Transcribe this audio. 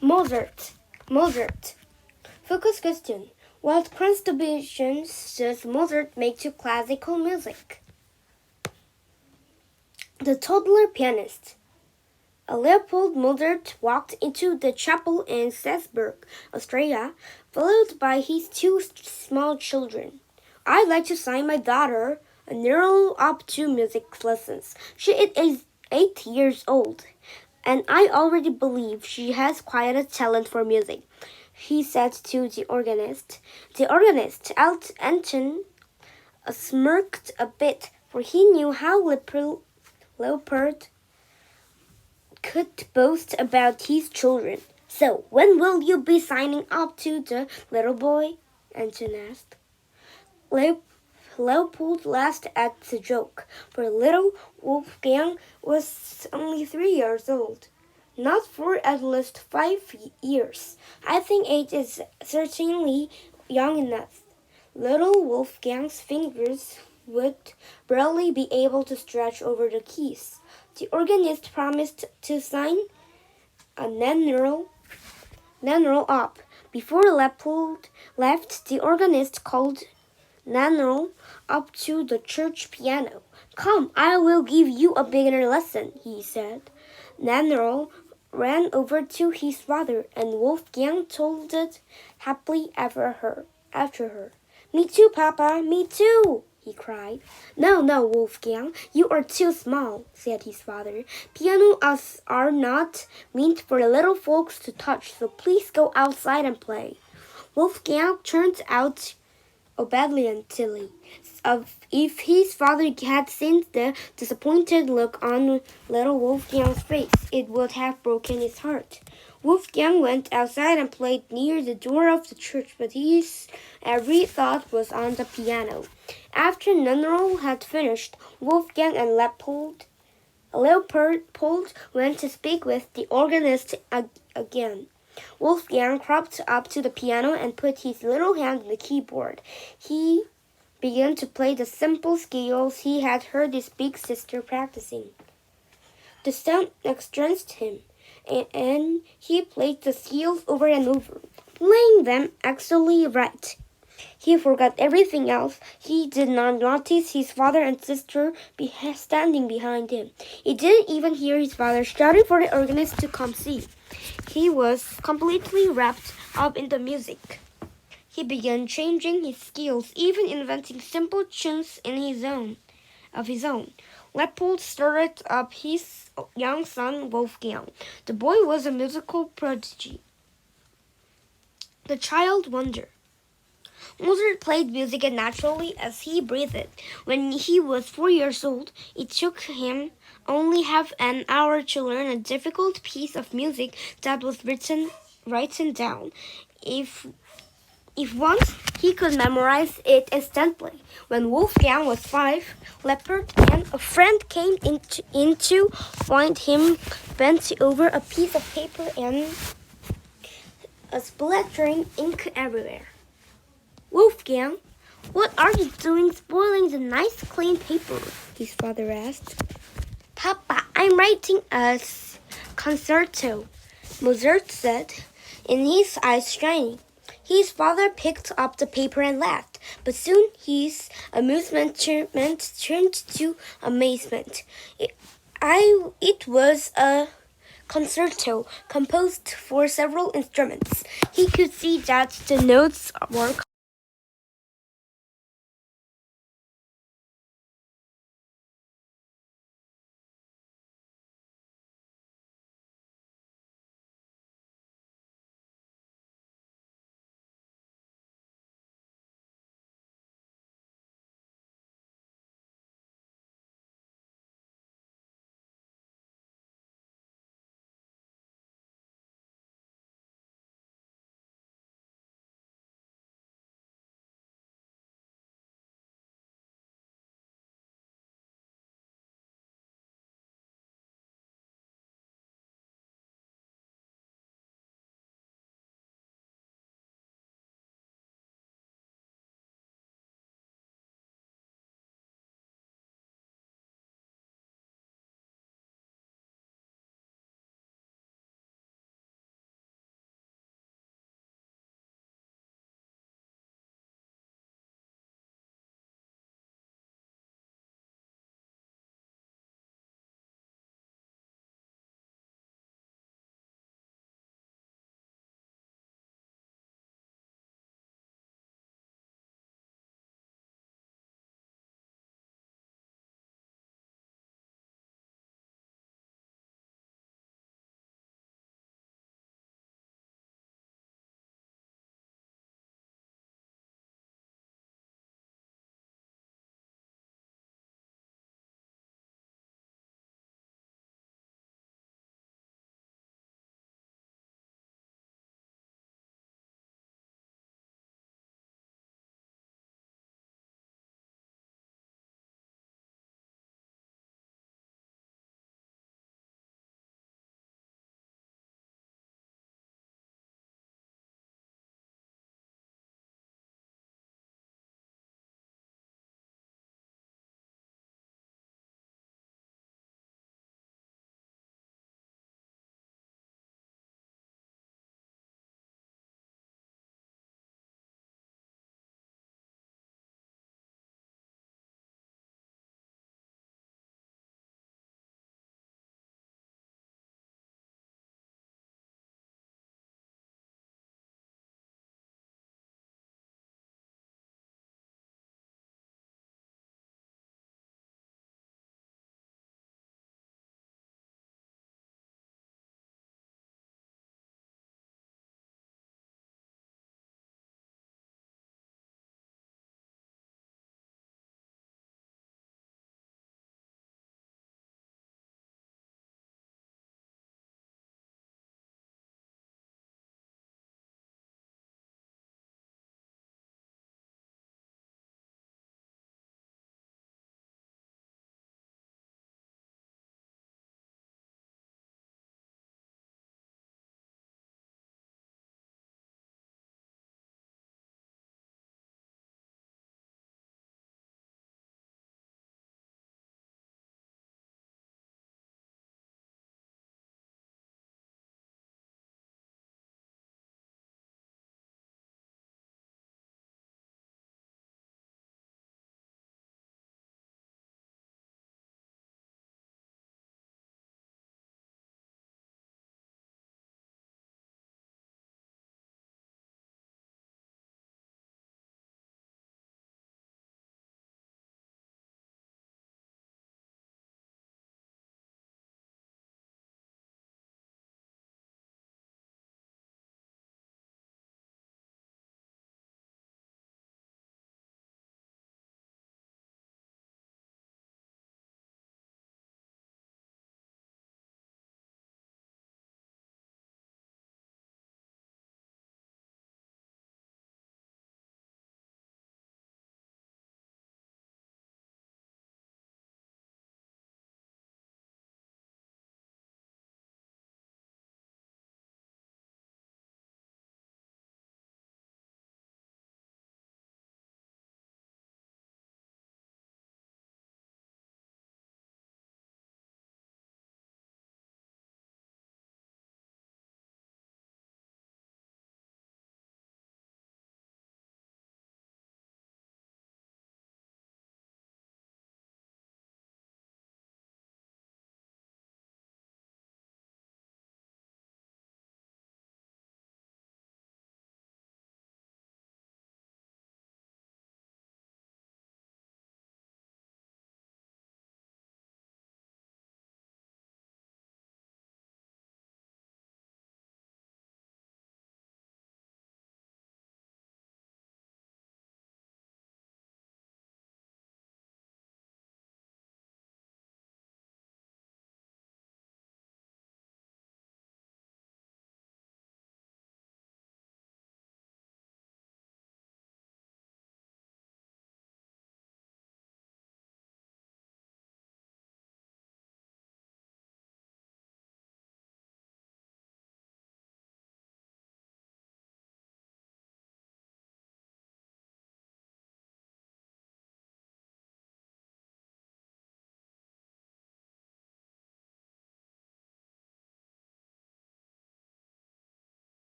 Mozart. Mozart. Focus question. What contributions does Mozart make to classical music? The toddler pianist. Leopold Mozart walked into the chapel in Salzburg, Austria, followed by his two small children. I'd like to sign my daughter, Nero, up to music lessons. She is 8 years old, and I already believe she has quite a talent for music, he said to the organist. The organist, Anton, smirked a bit, for he knew how Leopold could boast about his children. So, when will you be signing up to the little boy? Anton asked. Leopold laughed at the joke, for little Wolfgang was only 3 years old. Not for at least 5 years. I think 8 is certainly young enough. Little Wolfgang's fingers would barely be able to stretch over the keys. The organist promised to sign a Nero up. Before Leopold left, the organist called Nero up to the church piano. Come, I will give you a beginner lesson, he said. Nero ran over to his father, and Wolfgang toddled happily after her. Me too, Papa, me too, he cried. No, Wolfgang, you are too small, said his father. Pianos are not meant for little folks to touch, so please go outside and play. Wolfgang turned out obediently. If his father had seen the disappointed look on little Wolfgang's face, it would have broken his heart. Wolfgang went outside and played near the door of the church, but his every thought was on the piano. After Nero had finished, Wolfgang and Leopold went to speak with the organist again. Wolfgang crept up to the piano and put his little hand on the keyboard. He began to play the simple scales he had heard his big sister practicing. The sound entranced him, and he played the scales over and over, playing them exactly right. He forgot everything else. He did not notice his father and sister standing behind him. He didn't even hear his father shouting for the organist to come see. He was completely wrapped up in the music. He began changing his scales, even inventing simple tunes of his own. Leopold started up his young son Wolfgang. The boy was a musical prodigy. The child wondered. Mozart played music as naturally as he breathed. When he was 4 years old, it took him only half an hour to learn a difficult piece of music that was written down. If once he could memorize it instantly. When Wolfgang was 5, Leopold and a friend came in to find him bent over a piece of paper and splattering ink everywhere. Wolfgang, what are you doing spoiling the nice clean paper? His father asked. Papa, I'm writing a concerto, Mozart said, and his eyes shining. His father picked up the paper and laughed, but soon his amusement turned to amazement. It was a concerto composed for several instruments. He could see that the notes were